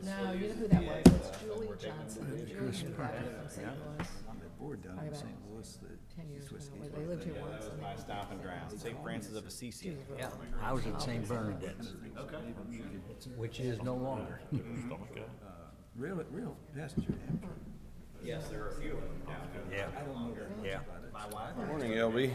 No, you know who that was? It's Julie Johnson. Julie moved back from St. Louis The board down Probably in about St. Louis that 10 years Swiss ago. gave They lived here once. That was my stomping ground, St. Francis of Assisi. Yeah, I was at St. Bernadette's, which is no longer. real passenger Amtrak. Yes, there are a few of them down here. Yeah, I don't know that much yeah. about it. My wife. Morning, LB.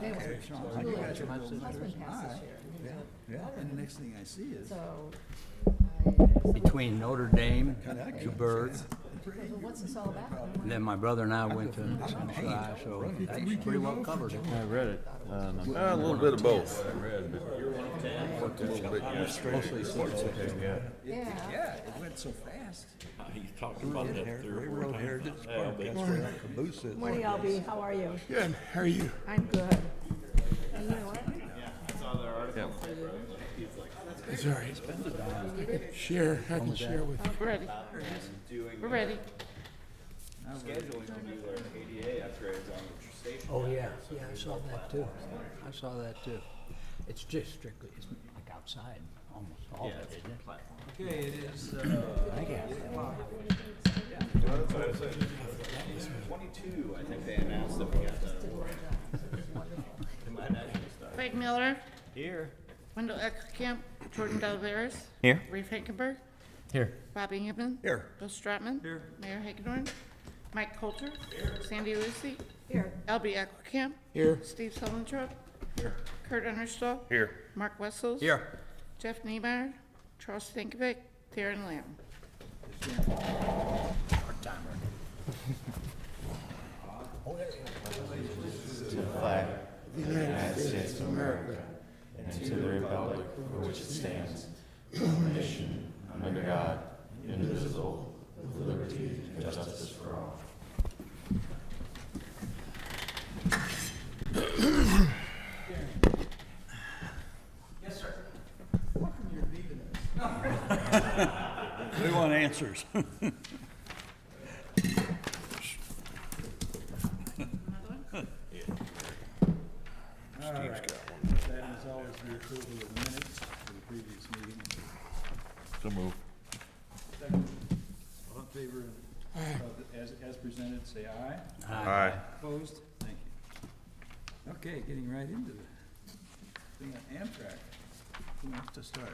Anyway, Sean, Julie, you her guys are both husband passed this Hi. year. and he was Yeah, and the next thing I see is. So, Between Notre Dame, Duburg, what's this all about? and then my brother and I went to Sunshine, so that's pretty well covered it. I read it. A little bit of both. I read, but you're 110. Worked a little bit yesterday. Yeah. Yeah, it went so fast. He talked about that Railroad Heritage Park, that's where that caboose is. Morning, Albie. How are you? Good. How are you? I'm good. And you know what? I saw their article. It's all right. Share. I can share with you. We're ready. We're ready. Scheduling to do their ADA upgrades on the station. Oh, yeah, yeah, I saw that too. I saw that too. it's just strictly, it's like outside, almost all of it, isn't it? Okay, it is, Thank you. 22, I think they announced that we got the. It might actually start. Craig Miller, Here. Wendell Eckerkamp, Jordan Delveris. Here. Reeve Hankenberg, Here. Bobby Hibbon. Here. Bill Stratman. Here. Mayor Hagedorn. Mike Coulter. Sandy Lucy. Here. L.B. Eckerkamp. Here. Steve Sullentrop. Here. Kurt Understall. Here. Mark Wessels. Here. Jeff Niemeyer. Charles Stankovic. Darren Lamb. To the flag of the United States of America and to the republic for which it stands, one nation, under God, indivisible, with liberty and justice for all. we want answers. All right. That is always the approval of the minutes for the previous meeting. So move. Second, all in favor of, as presented, say aye. Aye. Opposed? Thank you. Okay, getting right into the thing on Amtrak. Who wants to start?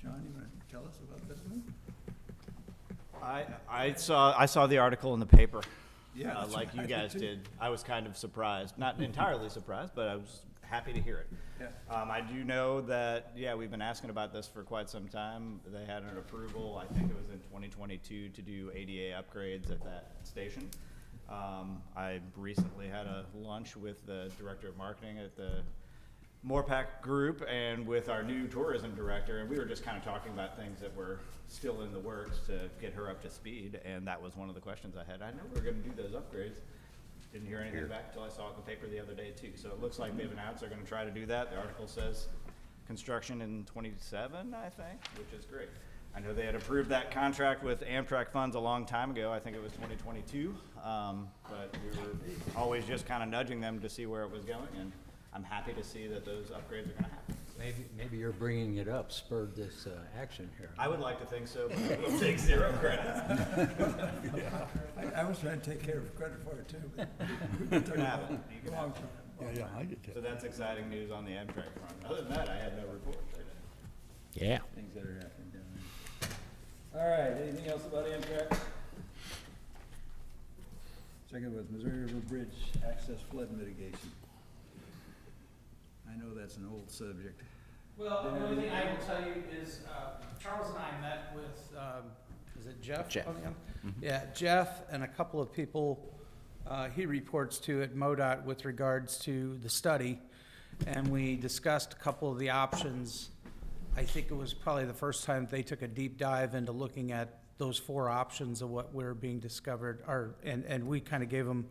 John, you want to tell us about this one? I saw the article in the paper. Yeah, that's Like you right. guys did. I was kind of surprised, not entirely surprised, but I was happy to hear it. Yeah. I do know that, yeah, we've been asking about this for quite some time. They had an approval, I think it was in 2022, to do ADA upgrades at that station. I recently had a lunch with the director of marketing at the Moorpack Group and with our new tourism director, and we were just kind of talking about things that were still in the works to get her up to speed, and that was one of the questions I had. I know we were gonna do those upgrades. Didn't hear anything back until I saw it in the paper the other day too. So it looks like they've announced they're gonna try to do that. The article says construction in 27, I think, which is great. I know they had approved that contract with Amtrak funds a long time ago. I think it was 2022. But we were always just kind of nudging them to see where it was going, and I'm happy to see that those upgrades are gonna happen. Maybe you're bringing it up spurred this action here. I would like to think so, but I will take zero credit. I was trying to take care of credit for it too, but You can have it. You can have it. yeah, I did So that's exciting news on the Amtrak front. Other than that, I had no report. Yeah. Things that are happening down there. All right, anything else about Amtrak? Second was Missouri River Bridge access flood mitigation. I know that's an old subject. Well, the only thing I will tell you is, Charles and I met with, is it Jeff? Jeff. Okay. Yeah, Jeff and a couple of people, he reports to at MoDOT with regards to the study. And we discussed a couple of the options. I think it was probably the first time they took a deep dive into looking at those four options of what were being discovered, and we kind of gave them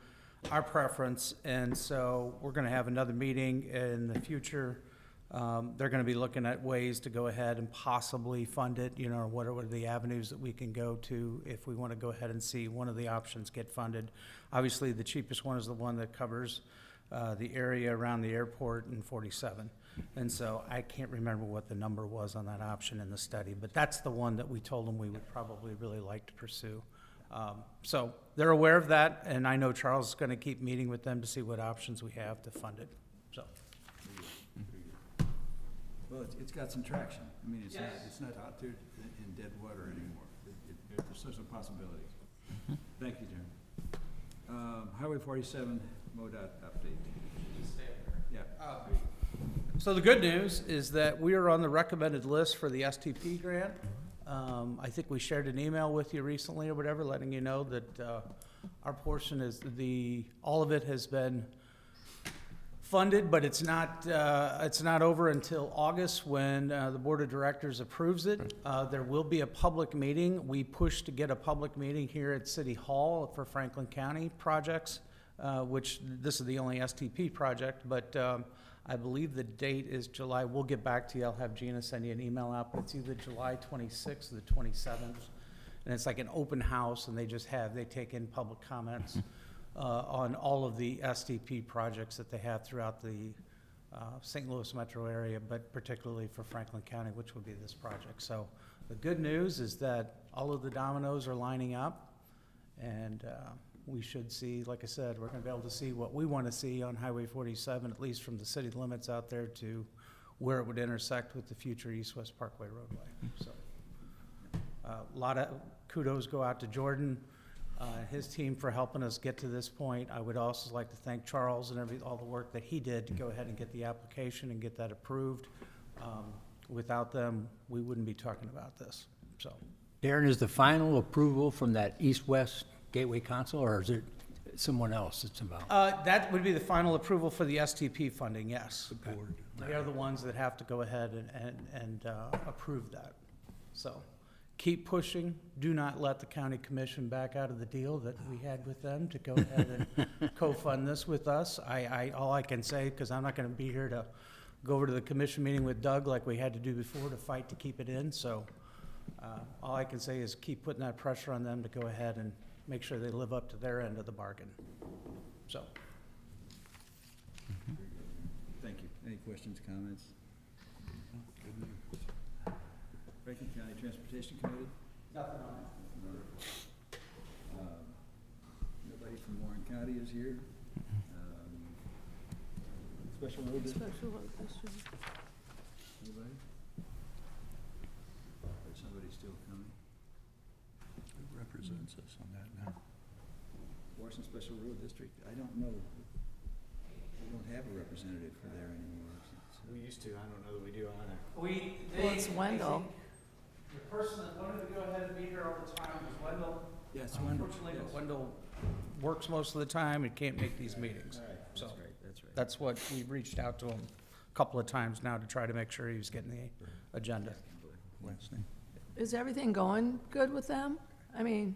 our preference. And so we're gonna have another meeting in the future. They're gonna be looking at ways to go ahead and possibly fund it, you know, or what are the avenues that we can go to if we wanna go ahead and see one of the options get funded. Obviously, the cheapest one is the one that covers the area around the airport and 47. And so I can't remember what the number was on that option in the study, but that's the one that we told them we would probably really like to pursue. So they're aware of that, and I know Charles is gonna keep meeting with them to see what options we have to fund it, so. Well, it's got some traction. I mean, it's not out there in dead water anymore. There's some possibilities. Thank you, Darren. Highway 47 MoDOT update. Yeah. So the good news is that we are on the recommended list for the STP grant. I think we shared an email with you recently or whatever, letting you know that our portion is all of it has been funded, but it's not over until August when the Board of Directors approves it. There will be a public meeting. We pushed to get a public meeting here at City Hall for Franklin County projects, which this is the only STP project, but I believe the date is July. We'll get back to you. I'll have Gina send you an email out, but it's either July 26th or the 27th. And it's like an open house, and they take in public comments on all of the STP projects that they have throughout the St. Louis metro area, but particularly for Franklin County, which would be this project. So the good news is that all of the dominoes are lining up, and we should see, like I said, we're gonna be able to see what we wanna see on Highway 47, at least from the city limits out there to where it would intersect with the future East-West Parkway roadway. So a lot of kudos go out to Jordan, his team for helping us get to this point. I would also like to thank Charles and all the work that he did to go ahead and get the application and get that approved. Without them, we wouldn't be talking about this, so. Darren, is the final approval from that East-West Gateway Council, or is it someone else it's about? That would be the final approval for the STP funding, yes. The board. They are the ones that have to go ahead and approve that. So keep pushing. Do not let the county commission back out of the deal that we had with them to go ahead and co-fund this with us. All I can say, because I'm not gonna be here to go over to the commission meeting with Doug like we had to do before to fight to keep it in, so all I can say is keep putting that pressure on them to go ahead and make sure they live up to their end of the bargain. So. Thank you. Any questions, comments? Franklin County Transportation Committee? Nothing on that. Nobody from Warren County is here. Special road district? Anybody? Or somebody still coming? Who represents us on that now? Washington Special Road District, I don't know. We don't have a representative for there anymore. We used to, I don't know that we do either. Well, it's Wendell. The person that wanted to go ahead and be here all the time was Wendell. Yes, Unfortunately, Wendell works most of the time and can't make these meetings. All right, So that's right, that's right. that's what, we've reached out to him a couple of times now to try to make sure he was getting the agenda. Wednesday. Is everything going good with them? I mean,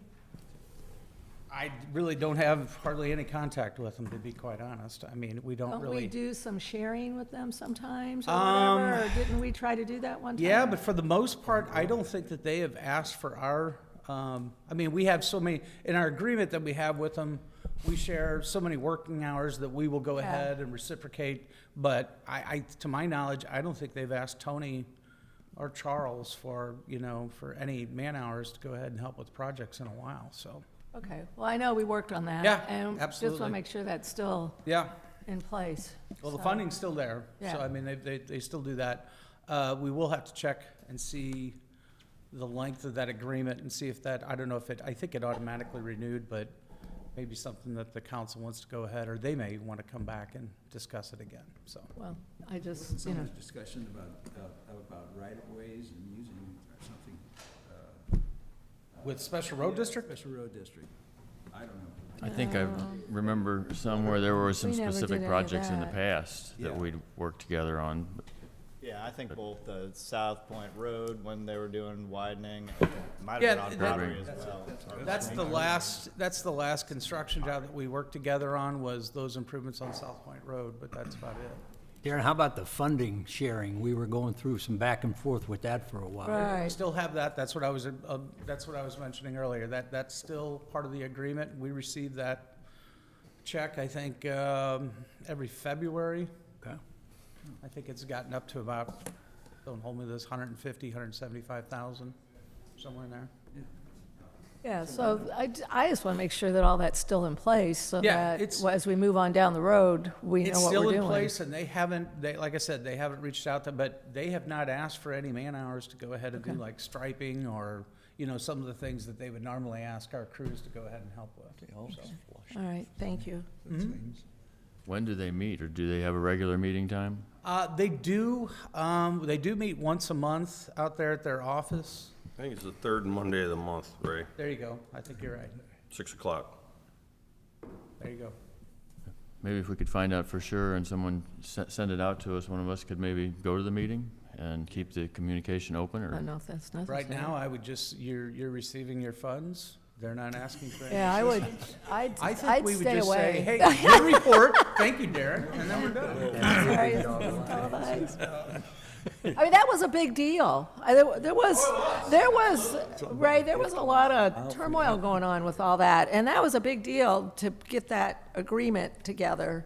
I really don't have hardly any contact with him, to be quite honest. I mean, we don't don't we really. do some sharing with them sometimes or whatever? Or didn't we try to do that one time? Yeah, but for the most part, I don't think that they have asked for our, I mean, we have so many, in our agreement that we have with them, we share so many working hours that we will go Yeah. ahead and reciprocate. But to my knowledge, I don't think they've asked Tony or Charles for, for any man hours to go ahead and help with projects in a while, so. Okay, well, I know we worked on that. Yeah, And just absolutely. want to make sure that's still Yeah, in place. well, the So- funding's still there, so Yeah. I mean, they still do that. We will have to check and see the length of that agreement and see if that, I don't know if I think it automatically renewed, but maybe something that the council wants to go ahead, or they may want to come back and discuss it again, so. Well, I just, Wasn't some discussion about right-of-ways and using or something? With Special Road District? Special Road District. I don't know. I think I remember somewhere there were some We never did specific any of projects in the that. past that Yeah. we'd worked together on. but Yeah, I think both the South Point Road, when they were doing widening, it might have Yeah, been on that- Broadway as well. That's the last construction job that we worked together on, was those improvements on South Point Road, but that's about it. Darren, how about the funding sharing? We were going through some back and forth with that for a while. right. Still have that, that's what I was mentioning earlier, that's still part of the agreement. We receive that check, I think, every February. Okay. I think it's gotten up to about, don't hold me to this, 150, 175,000, somewhere in there. Yeah, so I just want to make sure that all that's still in place so Yeah, that it's- as we move on down the road, we know It's what still we're in doing. place, and like I said, they haven't reached out to, but they have not asked for any man-hours to go ahead and do Okay. like striping or, some of the things that they would normally ask our crews to go ahead and help with. So. All right, thank you. When do they meet, or do they have a regular meeting time? They do meet once a month out there at their office. I think it's the third Monday of the month, Ray, There you go. I think you're right. 6 o'clock. There you go. Maybe if we could find out for sure and someone send it out to us, one of us could maybe go to the meeting and keep the communication open, I don't or? know if that's necessary. Right now, I would just, you're receiving your funds. They're not asking for any Yeah, I would, assistance. I'd I think I'd we would stay just say, away. hey, your report, thank you, Darren, and then we're done. Sorry. Oh, thanks. I mean, that was a big deal. There was, Ray, there was a lot of turmoil going on with all that, and that was a big deal to get that agreement together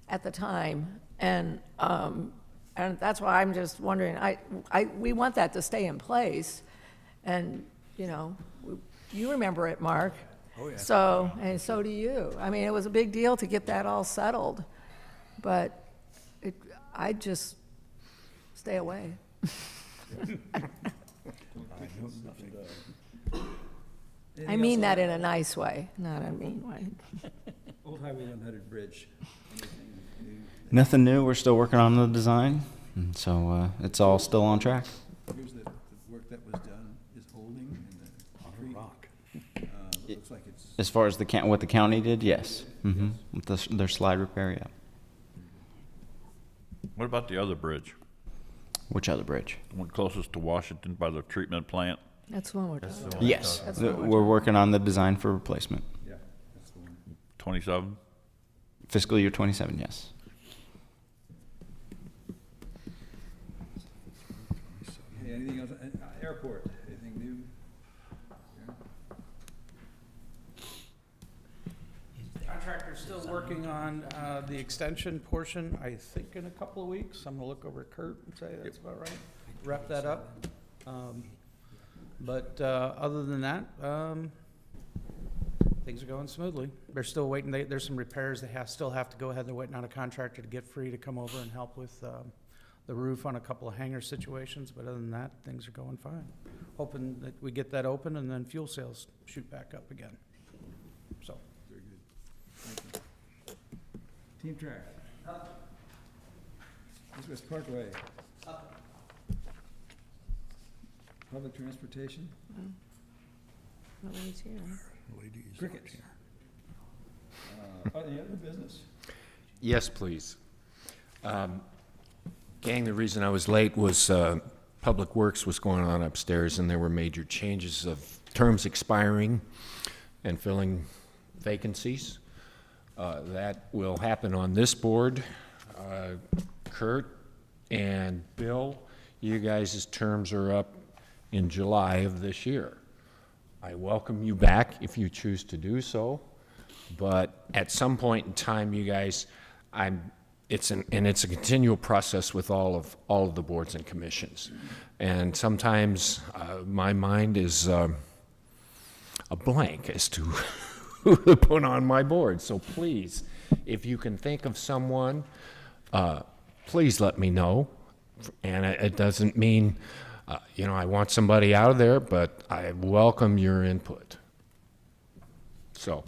at the time. And that's why I'm just wondering, we want that to stay in place. And, you remember it, Mark. Oh, yeah. So, and so do you. I mean, it was a big deal to get that all settled. But I'd just stay away. I mean that in a nice way, not a mean way. Old Highway 100 Bridge, anything new? Nothing new. We're still working on the design, and so it's all still on track. Here's the work that was done is holding and the tree. Rock. Looks like it's, As far as what the county did, yes. With their slide repair, yeah. What about the other bridge? Which other bridge? The one closest to Washington by the treatment plant? That's one we're talking about. Yes, That's what we're working on the design for replacement. yeah, that's the one. 27? Fiscal year 27, yes. Okay, anything else? Airport, anything new? Contractor's still working on the extension portion, I think in a couple of weeks. I'm gonna look over at Kurt and say that's about right. Wrap that up. But other than that, things are going smoothly. They're still waiting, there's some repairs they still have to go ahead. They're waiting on a contractor to get free to come over and help with the roof on a couple of hangar situations, but other than that, things are going fine. Hoping that we get that open and then fuel sales shoot back up again. So. Very good. Thank you. Team Track. This was Parkway. Public transportation, Nobody's here. crickets. Any other business? Yes, please. Gang, the reason I was late was Public Works was going on upstairs, and there were major changes of terms expiring and filling vacancies. That will happen on this board. Kurt and Bill, you guys' terms are up in July of this year. I welcome you back if you choose to do so, but at some point in time, you guys, it's a continual process with all of the boards and commissions, and sometimes my mind is a blank as to who to put on my board. So please, if you can think of someone, please let me know. And it doesn't mean I want somebody out of there, but I welcome your input. So,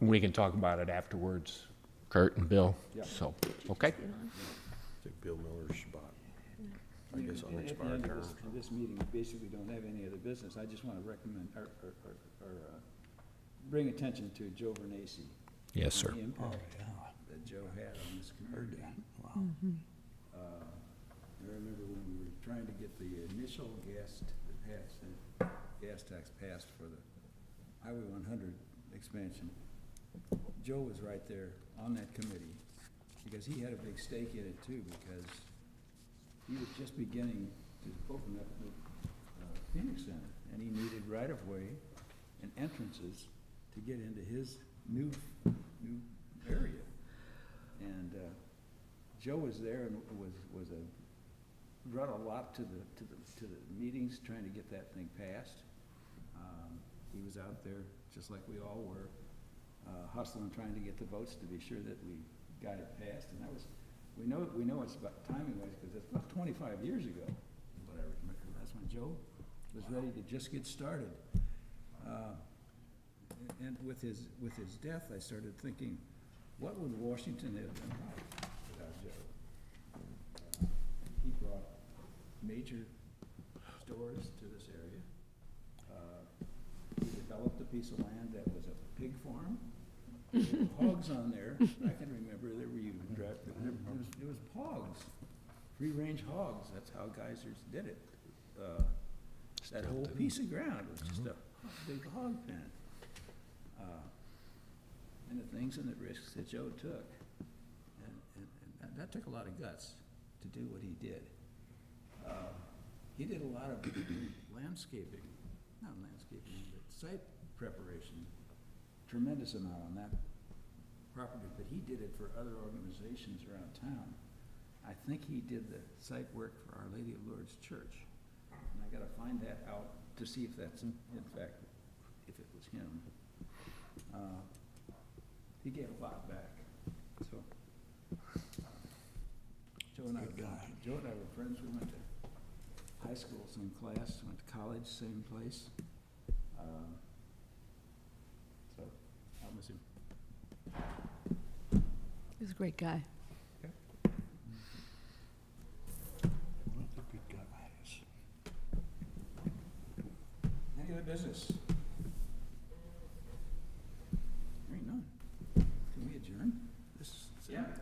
we can talk about it afterwards, Kurt and Bill. So, okay? Take Bill Miller's spot. I guess At the unexpired end term. of this meeting, we basically don't have any other business. I just want to recommend, or bring attention to Joe Vernacci. Yes, sir. The impact that Joe had on this community. I remember when we were trying to get the initial gas tax passed for the Highway 100 expansion. Joe was right there on that committee, because he had a big stake in it too, because he was just beginning to open up the Phoenix Center, and he needed right-of-way and entrances to get into his new area. And Joe was there and brought a lot to the meetings, trying to get that thing passed. He was out there, just like we all were, hustling, trying to get the votes to be sure that we got it passed. And that was, we know it's about timing-wise, because it's about 25 years ago, is what I remember. That's when Joe was ready to just get started. And with his death, I started thinking, what would Washington have been like without Joe? He brought major stores to this area. He developed a piece of land that was a pig farm. There were hogs on there. I can remember there were it was hogs, free-range hogs. That's how Geysers did it. That whole piece of ground was just a big hog pen. And the things and the risks that Joe took. And that took a lot of guts to do what he did. He did a lot of landscaping, not landscaping, but site preparation, tremendous amount on that property, but he did it for other organizations around town. I think he did the site work for Our Lady of Lourdes Church. And I gotta find that out to see if that's in fact, if it was him. He gave a lot back, so. Joe and I were friends. We went to high school, same class, went to college, same place. So, I'll miss him. He was a great guy. Any other business? There ain't none. Can we adjourn?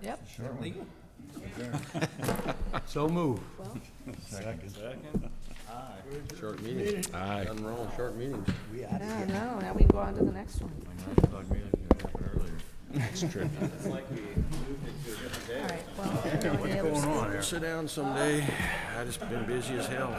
Yep. Legal? So move. Well, Short meeting. Aye. Nothing wrong with short meetings. no, now we can go on to the next one. Dog meeting that happened earlier. That's true. It's like we moved it to a different day. All right, well, Sit down someday. I just been busy as hell.